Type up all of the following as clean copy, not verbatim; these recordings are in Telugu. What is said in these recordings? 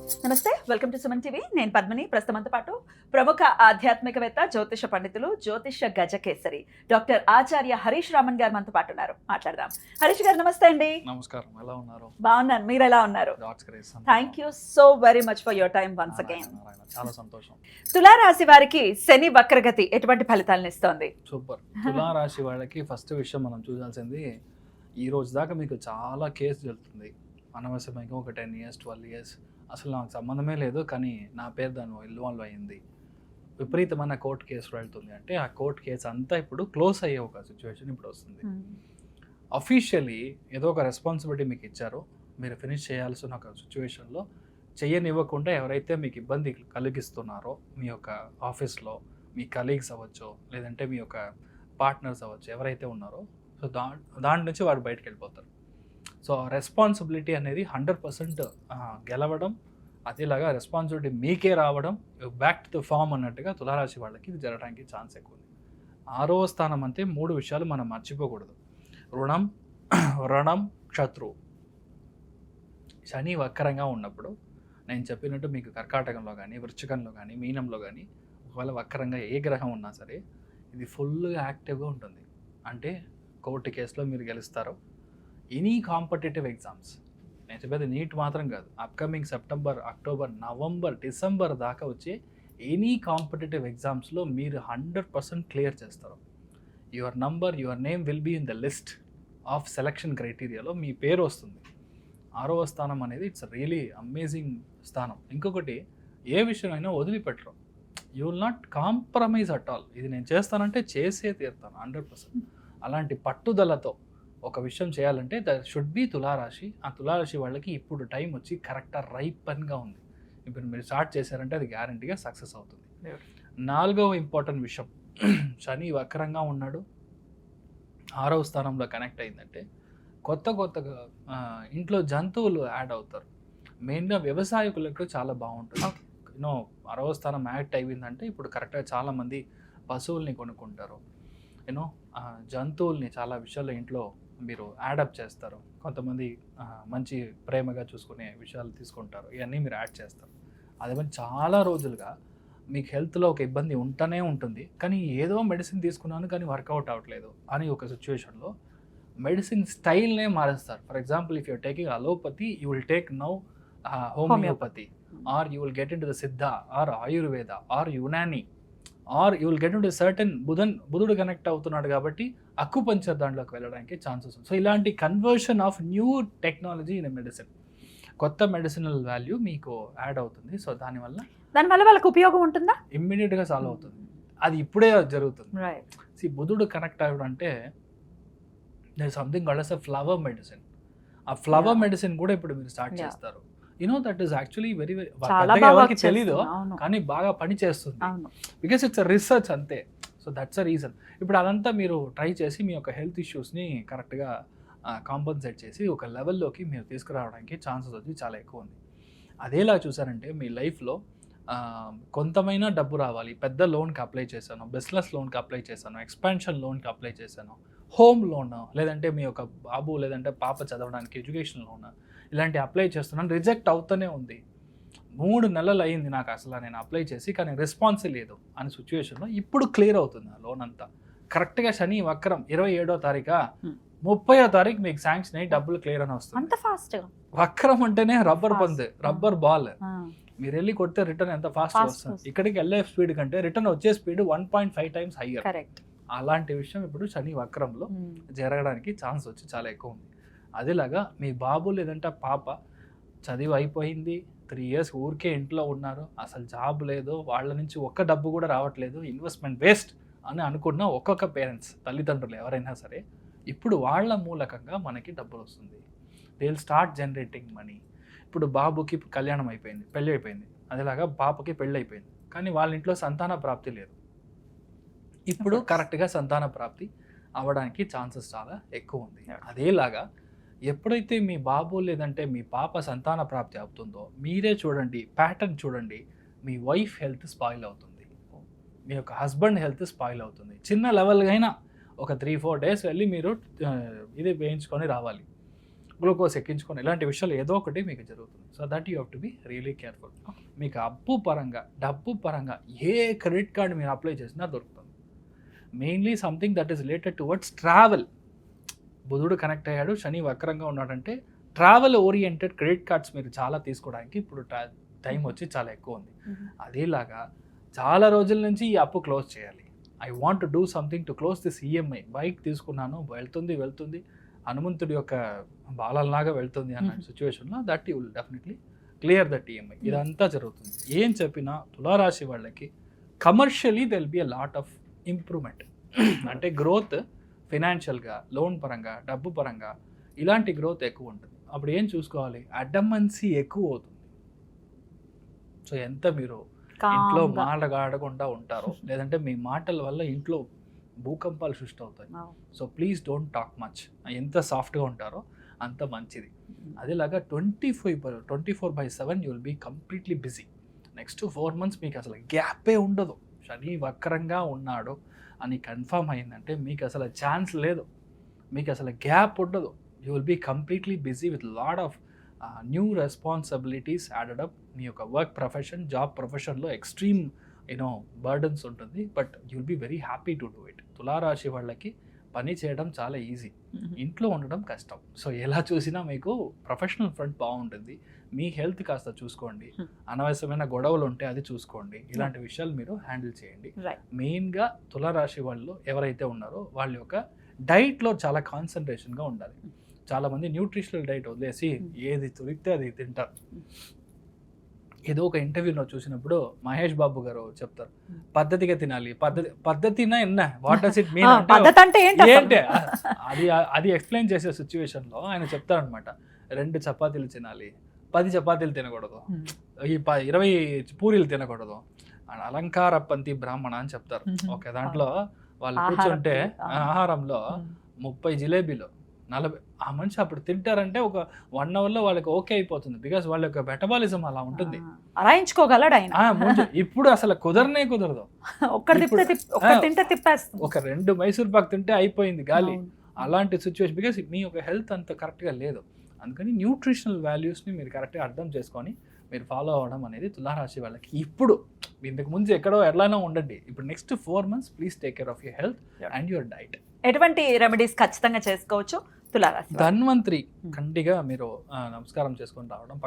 నమస్తే, వెల్కమ్ టు సుమన్ టీవీ. నేను పద్మిని. ప్రస్తుతంతో పాటు ప్రముఖ ఆధ్యాత్మికవేత్త, జ్యోతిష పండితులు, జ్యోతిష గజకేసరి డాక్టర్ ఆచార్య హరీష్ రామన్ గారు మనతో పాటు ఉన్నారు. మాట్లాడదాం. హరీష్ గారు నమస్తే అండి. నమస్కారం, ఎలా ఉన్నారు? బాగున్నాను, మీరు ఎలా ఉన్నారు? Thank you so very much for your time once again. చాలా సంతోషం. తులారాశి వారికి శని వక్రగతి ఎటువంటి ఫలితాలను ఇస్తోంది? సూపర్. తులారాశి వాళ్ళకి ఫస్ట్ విషయం మనం చూడాల్సింది, ఈ రోజు దాకా మీకు చాలా కేసు జరుగుతుంది అనవసరంగా. ఒక 10 years 12 years అసలు నాకు సంబంధమే లేదు, కానీ నా పేరు దాని ఇన్వాల్వ్ అయ్యింది, విపరీతమైన కోర్టు కేసు వెళ్తుంది అంటే ఆ కోర్టు కేసు అంతా ఇప్పుడు క్లోజ్ అయ్యే ఒక సిచ్యువేషన్ ఇప్పుడు వస్తుంది. అఫీషియలీ ఏదో ఒక రెస్పాన్సిబిలిటీ మీకు ఇచ్చారో, మీరు ఫినిష్ చేయాల్సిన ఒక సిచ్యువేషన్లో చెయ్యనివ్వకుండా ఎవరైతే మీకు ఇబ్బంది కలిగిస్తున్నారో, మీ యొక్క ఆఫీస్లో మీ కలీగ్స్ అవ్వచ్చు, లేదంటే మీ యొక్క పార్ట్నర్స్ అవ్వచ్చు, ఎవరైతే ఉన్నారో, సో దాని నుంచి వాడు బయటకు వెళ్ళిపోతారు. సో రెస్పాన్సిబిలిటీ అనేది 100% గెలవడం, అదేలాగా రెస్పాన్సిబిలిటీ మీకే రావడం, బ్యాక్ టు ద ఫామ్ అన్నట్టుగా తులారాశి వాళ్ళకి ఇది జరగడానికి ఛాన్స్ ఎక్కువ ఉంది. 6వ స్థానం అంటే 3 విషయాలు మనం మర్చిపోకూడదు: రుణం, రణం, శత్రువు. శని వక్రంగా ఉన్నప్పుడు నేను చెప్పినట్టు మీకు కర్కాటకంలో కానీ, వృశ్చికంలో కానీ, మీనంలో కానీ ఒకవేళ వక్రంగా ఏ గ్రహం ఉన్నా సరే ఇది ఫుల్గా యాక్టివ్గా ఉంటుంది. అంటే కోర్టు కేసులో మీరు గెలుస్తారు. ఎనీ కాంపిటేటివ్ ఎగ్జామ్స్, నేను చెప్పేది నీట్ మాత్రం కాదు, upcoming September, October, November, December దాకా వచ్చే ఎనీ కాంపిటేటివ్ ఎగ్జామ్స్లో మీరు 100% క్లియర్ చేస్తారు. Your number, your name will be in the list of selection క్రైటీరియాలో మీ పేరు వస్తుంది. 6వ స్థానం అనేది ఇట్స్ రియలీ అమేజింగ్ స్థానం. ఇంకొకటి, ఏ విషయమైనా వదిలిపెట్టరు. You will not compromise at all. ఇది నేను చేస్తానంటే చేసే తీరుతాను 100%. అలాంటి పట్టుదలతో ఒక విషయం చేయాలంటే దట్ షుడ్ బి తులారాశి. ఆ తులారాశి వాళ్ళకి ఇప్పుడు టైం వచ్చి కరెక్ట్గా రైపన్గా ఉంది. ఇప్పుడు మీరు స్టార్ట్ చేశారంటే అది గ్యారంటీగా సక్సెస్ అవుతుంది. 4వ ఇంపార్టెంట్ విషయం, శని వక్రంగా ఉన్నాడు, 6వ స్థానంలో కనెక్ట్ అయిందంటే కొత్తగా ఇంట్లో జంతువులు యాడ్ అవుతారు. మెయిన్గా వ్యవసాయకులకు చాలా బాగుంటుంది. 6వ స్థానం యాక్ట్ అయిందంటే ఇప్పుడు కరెక్ట్గా చాలామంది పశువుల్ని కొనుక్కుంటారు. జంతువుల్ని చాలా విషయాల్లో ఇంట్లో మీరు యాడప్ చేస్తారు. కొంతమంది మంచి ప్రేమగా చూసుకునే విషయాలు తీసుకుంటారు. ఇవన్నీ మీరు యాడ్ చేస్తారు. అదే చాలా రోజులుగా మీకు హెల్త్లో ఒక ఇబ్బంది ఉంటూనే ఉంటుంది, కానీ ఏదో మెడిసిన్ తీసుకున్నాను కానీ వర్కౌట్ అవ్వట్లేదు అని ఒక సిచ్యువేషన్లో మెడిసిన్ స్టైల్నే మారుస్తారు. For example, if you're taking allopathy, you will take now homeopathy, or you will get into the Siddha, or Ayurveda, or Unani, or you will get into certain బుధుడు కనెక్ట్ అవుతున్నాడు కాబట్టి అక్యుపంక్చర్ దాంట్లోకి వెళ్ళడానికి ఛాన్సెస్ ఉంది. సో ఇలాంటి conversion of new technology in medicine, కొత్త మెడిసినల్ వాల్యూ మీకు యాడ్ అవుతుంది. సో దానివల్ల వాళ్ళకి ఉపయోగం ఉంటుందా? ఇమ్మీడియట్గా సాల్వ్ అవుతుంది. అది ఇప్పుడే జరుగుతుంది. బుధుడు కనెక్ట్ అవ్వడం అంటే there something called as a flower medicine. ఆ ఫ్లవర్ మెడిసిన్ కూడా ఇప్పుడు మీరు స్టార్ట్ చేస్తారు. దట్ ఈస్ యాక్చువల్లీ వెరీ ఎవరికి తెలీదు, కానీ బాగా పని చేస్తుంది. బికాస్ ఇట్స్ రీసెర్చ్ అంతే. So that's a reason. ఇప్పుడు అదంతా మీరు ట్రై చేసి మీ యొక్క హెల్త్ ఇష్యూస్ని కరెక్ట్గా కాంపన్సేట్ చేసి ఒక లెవెల్లోకి మీరు తీసుకురావడానికి ఛాన్సెస్ వచ్చి చాలా ఎక్కువ ఉంది. అదేలా చూసారంటే మీ లైఫ్లో కొంతమైనా డబ్బు రావాలి. పెద్ద లోన్కి అప్లై చేశాను, బిజినెస్ లోన్కి అప్లై చేశాను, ఎక్స్పాన్షన్ లోన్కి అప్లై చేశాను, హోమ్ లోన్, లేదంటే మీ యొక్క బాబు లేదంటే పాప చదవడానికి ఎడ్యుకేషన్ లోన్, ఇలాంటి అప్లై చేస్తున్నాను, రిజెక్ట్ అవుతూనే ఉంది. 3 నెలలు అయ్యింది నాకు అసలు నేను అప్లై చేసి, కానీ రెస్పాన్స్ లేదు అనే సిచ్యువేషన్లో ఇప్పుడు క్లియర్ అవుతుంది ఆ లోన్ అంతా. కరెక్ట్గా శని వక్రం 27వ తారీఖు 30వ తారీఖు మీకు శాంక్షన్ అయ్యి డబ్బులు క్లియర్ అని వస్తుంది. వక్రం అంటేనే రబ్బర్ పంద్, రబ్బర్ బాల్. మీరు వెళ్ళి కొడితే రిటర్న్ ఎంత ఫాస్ట్ వస్తుంది. ఇక్కడికి వెళ్ళే స్పీడ్ కంటే రిటర్న్ వచ్చే స్పీడ్ 1.5 times హయ్యర్. అలాంటి విషయం ఇప్పుడు శని వక్రంలో జరగడానికి ఛాన్స్ వచ్చి చాలా ఎక్కువ ఉంది. అదేలాగా మీ బాబు లేదంటే పాప చదివి అయిపోయింది, 3 years ఊరికే ఇంట్లో ఉన్నారు, అసలు జాబ్ లేదు, వాళ్ళ నుంచి ఒక్క డబ్బు కూడా రావట్లేదు, ఇన్వెస్ట్మెంట్ వేస్ట్ అని అనుకున్న ఒక్కొక్క పేరెంట్స్, తల్లిదండ్రులు ఎవరైనా సరే, ఇప్పుడు వాళ్ళ మూలకంగా మనకి డబ్బులు వస్తుంది. They will start generating money. ఇప్పుడు బాబుకి కళ్యాణం అయిపోయింది, పెళ్ళి అయిపోయింది, అదేలాగా పాపకి పెళ్ళి అయిపోయింది, కానీ వాళ్ళ ఇంట్లో సంతాన ప్రాప్తి లేదు. ఇప్పుడు కరెక్ట్గా సంతాన ప్రాప్తి అవ్వడానికి ఛాన్సెస్ చాలా ఎక్కువ ఉంది. అదేలాగా ఎప్పుడైతే మీ బాబు లేదంటే మీ పాప సంతాన ప్రాప్తి అవుతుందో, మీరే చూడండి, ప్యాటర్న్ చూడండి, మీ వైఫ్ హెల్త్ స్పాయిల్ అవుతుంది, మీ యొక్క హస్బెండ్ హెల్త్ స్పాయిల్ అవుతుంది. చిన్న లెవెల్గా అయినా ఒక 3-4 days వెళ్ళి మీరు ఇది వేయించుకొని రావాలి. గ్లూకోజ్ ఎక్కించుకొని ఇలాంటి విషయాలు ఏదో ఒకటి మీకు జరుగుతుంది. So that you have to be really careful. మీకు అప్పు పరంగా డబ్బు పరంగా ఏ క్రెడిట్ కార్డు మీరు అప్లై చేసినా దొరుకుతుంది. Mainly something that is related towards travel. బుధుడు కనెక్ట్ అయ్యాడు, శని వక్రంగా ఉన్నాడంటే ట్రావెల్ ఓరియంటెడ్ క్రెడిట్ కార్డ్స్ మీరు చాలా తీసుకోవడానికి ఇప్పుడు టైం వచ్చి చాలా ఎక్కువ ఉంది. అదేలాగా చాలా రోజుల నుంచి ఈ అప్పు క్లోజ్ చేయాలి. I want to do something to close this EMI. Bike తీసుకున్నాను, వెళ్తుంది హనుమంతుడి యొక్క బాలల్లాగా వెళ్తుంది అన్న సిచ్యువేషన్లో that you will definitely clear that EMI. ఇదంతా జరుగుతుంది. ఏం చెప్పినా తులారాశి వాళ్ళకి commercially there'll be a lot of improvement. అంటే గ్రోత్ ఫినాన్షియల్గా, లోన్ పరంగా, డబ్బు పరంగా ఇలాంటి గ్రోత్ ఎక్కువ ఉంటుంది. అప్పుడు ఏం చూసుకోవాలి, అడ్డమన్సీ ఎక్కువ అవుతుంది. సో ఎంత మీరు ఇంట్లో మాటగాడకుండా ఉంటారో, లేదంటే మీ మాటల వల్ల ఇంట్లో భూకంపాలు సృష్టి అవుతాయి. So please don't talk much. ఎంత సాఫ్ట్గా ఉంటారో అంత మంచిది. అదేలాగా 24/7 you will be completely busy. Next 4 months మీకు అసలు గ్యాపే ఉండదు. శని వక్రంగా ఉన్నాడు అని కన్ఫర్మ్ అయిందంటే మీకు అసలు ఛాన్స్ లేదు, మీకు అసలు గ్యాప్ ఉండదు. You will be completely busy with lot of new responsibilities added up. మీ యొక్క వర్క్ ప్రొఫెషన్, జాబ్ ప్రొఫెషన్లో ఎక్స్ట్రీమ్ బర్డన్స్ ఉంటుంది. But you will be very happy to do it. తులారాశి వాళ్ళకి పని చేయడం చాలా ఈజీ, ఇంట్లో ఉండడం కష్టం. సో ఎలా చూసినా మీకు ప్రొఫెషనల్ ఫ్రంట్ బాగుంటుంది. మీ హెల్త్ కాస్త చూసుకోండి, అనవసరమైన గొడవలు ఉంటే అది చూసుకోండి. ఇలాంటి విషయాలు మీరు హ్యాండిల్ చేయండి. మెయిన్గా తులారాశి వాళ్ళు ఎవరైతే ఉన్నారో వాళ్ళ యొక్క డైట్లో చాలా కాన్సన్ట్రేషన్గా ఉండాలి. చాలామంది న్యూట్రిషనల్ డైట్ వదిలేసి ఏది దొరికితే అది తింటారు. ఏదో ఒక ఇంటర్వ్యూలో చూసినప్పుడు మహేష్ బాబు గారు చెప్తారు, పద్ధతిగా తినాలి. పద్ధతినా వాట్ డస్ ఇట్ మీన్ ఏంటి అది ఎక్స్ప్లెయిన్ చేసే సిచ్యువేషన్లో ఆయన చెప్తారనమాట, 2 చపాతీలు తినాలి, 10 చపాతీలు తినకూడదు, 20 పూరీలు తినకూడదు, అలంకార పంతి బ్రాహ్మణ అని చెప్తారు. ఓకే, దాంట్లో వాళ్ళు కూర్చుంటే ఆహారంలో 30 జిలేబీలు, 40 ఆ మనిషి అప్పుడు తింటారంటే ఒక 1 hourలో వాళ్ళకి ఓకే అయిపోతుంది. బికాస్ వాళ్ళ యొక్క మెటబాలిజం అలా ఉంటుంది. రాయించుకోగలడు ఆయన. ఇప్పుడు అసలు కుదరదు. ఒక 2 మైసూర్ పాక్ తింటే అయిపోయింది గాలి. అలాంటి సిచ్యువేషన్. బికాస్ మీ యొక్క హెల్త్ అంత కరెక్ట్గా లేదు. అందుకని న్యూట్రిషనల్ వాల్యూస్ని మీరు కరెక్ట్గా అర్థం చేసుకొని మీరు ఫాలో అవ్వడం అనేది తులారాశి వాళ్ళకి ఇప్పుడు, ఇంతకు ముందు ఎక్కడో ఎలానో ఉండండి, ఇప్పుడు next 4 months please take care of your health and your diet. ఎటువంటి రెమెడీస్ ఖచ్చితంగా చేసుకోవచ్చు తులారాశి? ధన్వంతరి కంటిగా మీరు నమస్కారం చేసుకొని రావడం,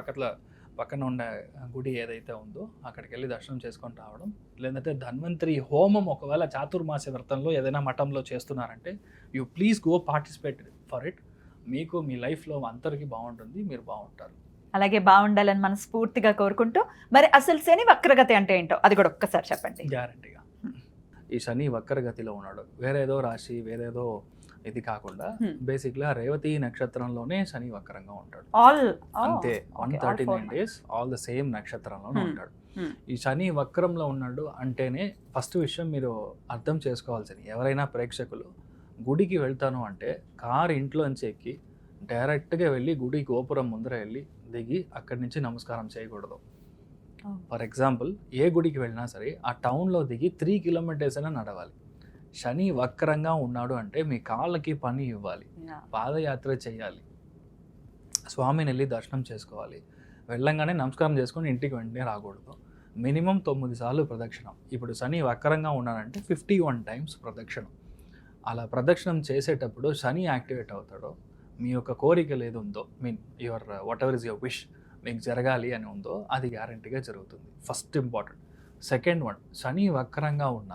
పక్కన ఉండే గుడి ఏదైతే ఉందో అక్కడికి వెళ్ళి దర్శనం చేసుకొని రావడం, లేదంటే ధన్వంతరి హోమం ఒకవేళ చాతుర్మాస వ్రతంలో ఏదైనా మఠంలో చేస్తున్నారంటే you please go participate for it. మీకు మీ లైఫ్లో అందరికీ బాగుంటుంది, మీరు బాగుంటారు. అలాగే బాగుండాలని మనస్ఫూర్తిగా కోరుకుంటూ, మరి అసలు శని వక్రగతి అంటే ఏంటో అది కూడా ఒక్కసారి చెప్పండి. గ్యారంటీగా ఈ శని వక్రగతిలో ఉన్నాడు. వేరేదో రాశి, వేరేదో ఇది కాకుండా బేసిక్గా రేవతి నక్షత్రంలోనే శని వక్రంగా ఉంటాడు. అంతే 139 days ఆల్ ద సేమ్ నక్షత్రంలోనే ఉంటాడు. ఈ శని వక్రంలో ఉన్నాడు అంటేనే ఫస్ట్ విషయం మీరు అర్థం చేసుకోవాల్సింది, ఎవరైనా ప్రేక్షకులు గుడికి వెళ్తాను అంటే కారు ఇంట్లోంచి ఎక్కి డైరెక్ట్గా వెళ్ళి గుడి గోపురం ముందర వెళ్ళి దిగి అక్కడి నుంచి నమస్కారం చేయకూడదు. ఫర్ ఎగ్జాంపుల్ ఏ గుడికి వెళ్ళినా సరే ఆ టౌన్లో దిగి 3 kilometers అయినా నడవాలి. శని వక్రంగా ఉన్నాడు అంటే మీ కాళ్ళకి పని ఇవ్వాలి, పాదయాత్ర చేయాలి, స్వామిని వెళ్ళి దర్శనం చేసుకోవాలి, వెళ్ళంగానే నమస్కారం చేసుకొని ఇంటికి వెంటనే రాకూడదు. మినిమం 9 సార్లు ప్రదక్షిణం. ఇప్పుడు శని వక్రంగా ఉన్నాడంటే 51 times ప్రదక్షిణం. అలా ప్రదక్షిణం చేసేటప్పుడు శని యాక్టివేట్ అవుతాడో మీ యొక్క కోరికలు ఏది ఉందో, your what ever is your wish మీకు జరగాలి అని ఉందో అది గ్యారంటీగా జరుగుతుంది. First important. సెకండ్ వన్, శని వక్రంగా ఉన్న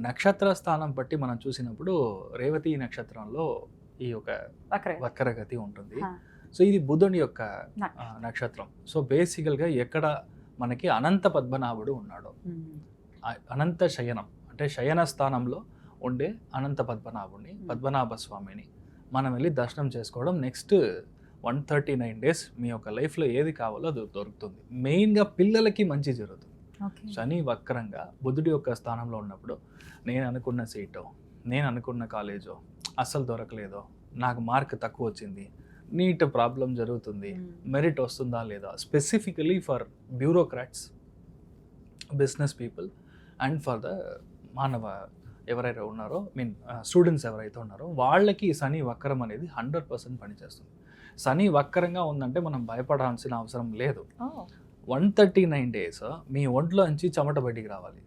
నక్షత్ర స్థానం బట్టి మనం చూసినప్పుడు రేవతి నక్షత్రంలో ఈ యొక్క వక్రగతి ఉంటుంది. సో ఇది బుధుని యొక్క నక్షత్రం. సో బేసికల్గా ఎక్కడ మనకి అనంత పద్మనాభుడు ఉన్నాడు, అనంత శయనం అంటే శయన స్థానంలో ఉండే అనంత పద్మనాభుడిని, పద్మనాభ స్వామిని మనం వెళ్ళి దర్శనం చేసుకోవడం. నెక్స్ట్ 139 days మీ యొక్క లైఫ్లో ఏది కావాలో అది దొరుకుతుంది. మెయిన్గా పిల్లలకి మంచి జరుగుతుంది. శని వక్రంగా బుధుడి యొక్క స్థానంలో ఉన్నప్పుడు నేను అనుకున్న సీటో, నేను అనుకున్న కాలేజో అస్సలు దొరకలేదో, నాకు మార్క్ తక్కువ వచ్చింది, నీట్ ప్రాబ్లం జరుగుతుంది, మెరిట్ వస్తుందా లేదా, specifically for bureaucrats, business people and for the మానవ ఎవరైతే ఉన్నారో స్టూడెంట్స్ ఎవరైతే ఉన్నారో వాళ్ళకి శని వక్రం అనేది 100% పనిచేస్తుంది. శని వక్రంగా ఉందంటే మనం భయపడాల్సిన అవసరం లేదు. Oh. 139 డేస్ మీ ఒంట్లోంచి చెమట బయటికి రావాలి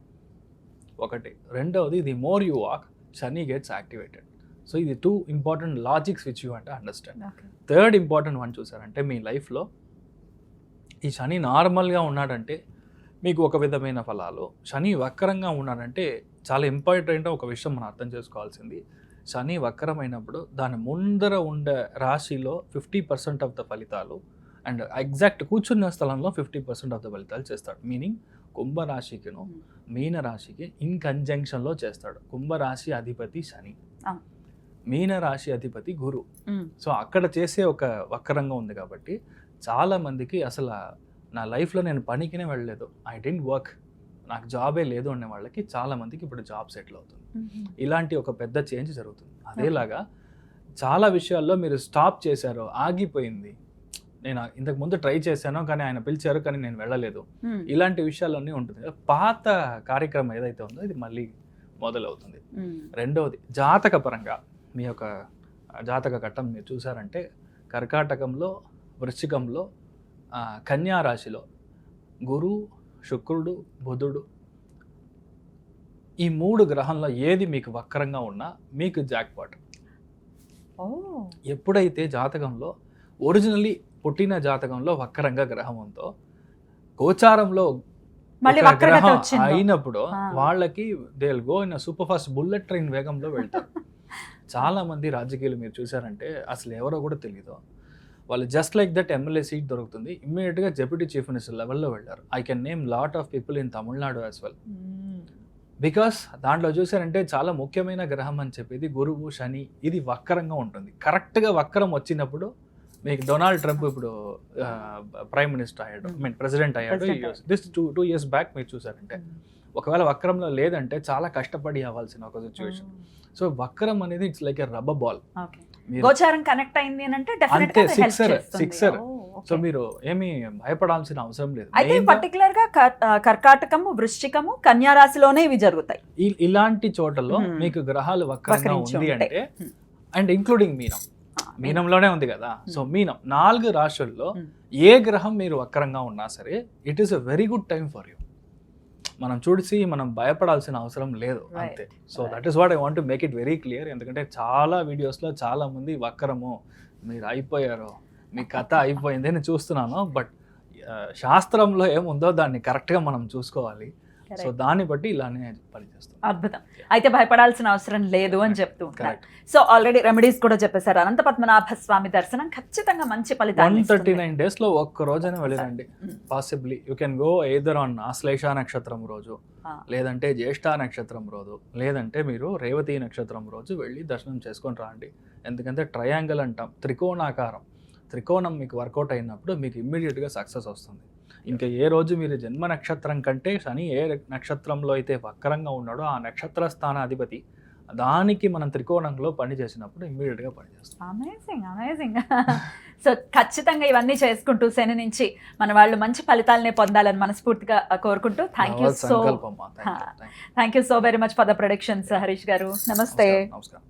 ఒకటి. రెండవది the more you walk Shani gets activated. So ఇది 2 ఇంపార్టెంట్ లాజిక్స్ విచ్ యూ అంటే understand. Okay. Third important one చూసారంటే మీ లైఫ్లో ఈ శని నార్మల్గా ఉన్నాడంటే మీకు ఒక విధమైన ఫలాలు, శని వక్రంగా ఉన్నాడంటే చాలా ఇంపార్టెంట్ ఒక విషయం మనం అర్థం చేసుకోవాల్సింది. శని వక్రమైనప్పుడు దాని ముందర ఉండే రాశిలో 50% ఆఫ్ ద ఫలితాలు అండ్ ఎగ్జాక్ట్ కూర్చున్న స్థలంలో 50% ఆఫ్ ద ఫలితాలు చేస్తాడు. మీనింగ్ కుంభరాశికిను మీన రాశికి ఇన్ కంజంక్షన్లో చేస్తాడు. కుంభరాశి అధిపతి శని, మీన రాశి అధిపతి గురు. సో అక్కడ చేసే ఒక వక్రంగా ఉంది కాబట్టి చాలా మందికి అసలు నా లైఫ్లో నేను పనికినే వెళ్ళలేదు, ఐ డెంట్ వర్క్, నాకు జాబే లేదు అనే వాళ్ళకి చాలా మందికి ఇప్పుడు జాబ్ సెటిల్ అవుతుంది. ఇలాంటి ఒక పెద్ద చేంజ్ జరుగుతుంది. అదేలాగా చాలా విషయాల్లో మీరు స్టాప్ చేశారు, ఆగిపోయింది, నేను ఇంతకు ముందు ట్రై చేశాను కానీ ఆయన పిలిచారు కానీ నేను వెళ్ళలేదు, ఇలాంటి విషయాలన్నీ ఉంటుంది. పాత కార్యక్రమం ఏదైతే ఉందో ఇది మళ్ళీ మొదలవుతుంది. రెండవది జాతక పరంగా మీ యొక్క జాతక ఘట్టం మీరు చూసారంటే కర్కాటకంలో, వృశ్చికంలో, కన్యా రాశిలో గురు, శుక్రుడు, బుధుడు, ఈ 3 గ్రహంలో ఏది మీకు వక్రంగా ఉన్నా మీకు జాక్పాట్. ఎప్పుడైతే జాతకంలో ఒరిజినల్లీ పుట్టిన జాతకంలో వక్రంగా గ్రహం ఉందో గోచారంలో గ్రహం అయినప్పుడు వాళ్ళకి they will go in super fast bullet train వేగంలో వెళ్తారు. చాలా మంది రాజకీయాలు మీరు చూసారంటే అసలు ఎవరో కూడా తెలియదు, వాళ్ళు just like that MLA seat దొరుకుతుంది, ఇమ్మీడియట్గా డెప్యూటీ చీఫ్ మినిస్టర్ లెవెల్లో వెళ్ళారు. I can name lot of people in Tamil Nadu as well. Because దాంట్లో చూసారంటే చాలా ముఖ్యమైన గ్రహం అని చెప్పేది గురువు, శని, ఇది వక్రంగా ఉంటుంది. కరెక్ట్గా వక్రం వచ్చినప్పుడు మీకు డొనాల్డ్ ట్రంప్ ఇప్పుడు ప్రైమ్ మినిస్టర్ అయ్యాడు, ఐ మీన్ ప్రెసిడెంట్ అయ్యాడు. దిస్ 2 years బ్యాక్ మీరు చూసారంటే ఒకవేళ వక్రంలో లేదంటే చాలా కష్టపడి అవ్వాల్సిన ఒక సిచ్యువేషన్. సో వక్రం అనేది it's like a rubber ball. గోచారం కనెక్ట్ అయింది అంటే డెఫినెట్గా సిక్సర్. సో మీరు ఏమీ భయపడాల్సిన అవసరం లేదు. అయితే పర్టికులర్ గా కర్కాటకము, వృశ్చికము, కన్యా రాశిలోనే ఇవి జరుగుతాయి. ఇలాంటి చోటలో మీకు గ్రహాలు వక్రంగా ఉంది అంటే అండ్ ఇంక్లూడింగ్ మీనంలోనే ఉంది కదా. సో మీనం 4 రాశుల్లో ఏ గ్రహం మీరు వక్రంగా ఉన్నా సరే it is a very good time for you. మనం చూసి మనం భయపడాల్సిన అవసరం లేదు అంతే. So that is what I want to make it very clear. ఎందుకంటే చాలా వీడియోస్లో చాలా మంది వక్రము, మీరు అయిపోయారు, మీ కథ అయిపోయింది అని చూస్తున్నాను. బట్ శాస్త్రంలో ఏముందో దాన్ని కరెక్ట్గా మనం చూసుకోవాలి. సో దాన్ని బట్టి ఇలానే పనిచేస్తుంది. అద్భుతం. అయితే భయపడాల్సిన అవసరం లేదు అని చెప్తూ ఉంటారు. సో ఆల్రెడీ రెమెడీస్ కూడా చెప్పేశారు. అనంత పద్మనాభ స్వామి దర్శనం ఖచ్చితంగా మంచి ఫలితాలు. 139 days ఒక్క రోజైనా వెళ్ళిరండి. Possibly you can go either on Ashlesha నక్షత్రం రోజు, లేదంటే జ్యేష్ఠ నక్షత్రం రోజు, లేదంటే మీరు రేవతి నక్షత్రం రోజు వెళ్ళి దర్శనం చేసుకొని రాండి. ఎందుకంటే ట్రయాంగిల్ అంటాం, త్రికోణాకారం, త్రికోణం మీకు వర్కౌట్ అయినప్పుడు మీకు ఇమ్మీడియట్గా సక్సెస్ వస్తుంది. ఇంకా ఏ రోజు మీరు జన్మ నక్షత్రం కంటే శని ఏ నక్షత్రంలో అయితే వక్రంగా ఉన్నాడో ఆ నక్షత్ర స్థానాధిపతి దానికి మనం త్రికోణంలో పని చేసినప్పుడు ఇమ్మీడియట్గా పనిచేస్తాం. అమేజింగ్. సో ఖచ్చితంగా ఇవన్నీ చేసుకుంటూ శని నుంచి మన వాళ్ళు మంచి ఫలితాలనే పొందాలని మనస్ఫూర్తిగా కోరుకుంటూ thank you so very much for the productions Harish గారు. నమస్తే. నమస్కారం.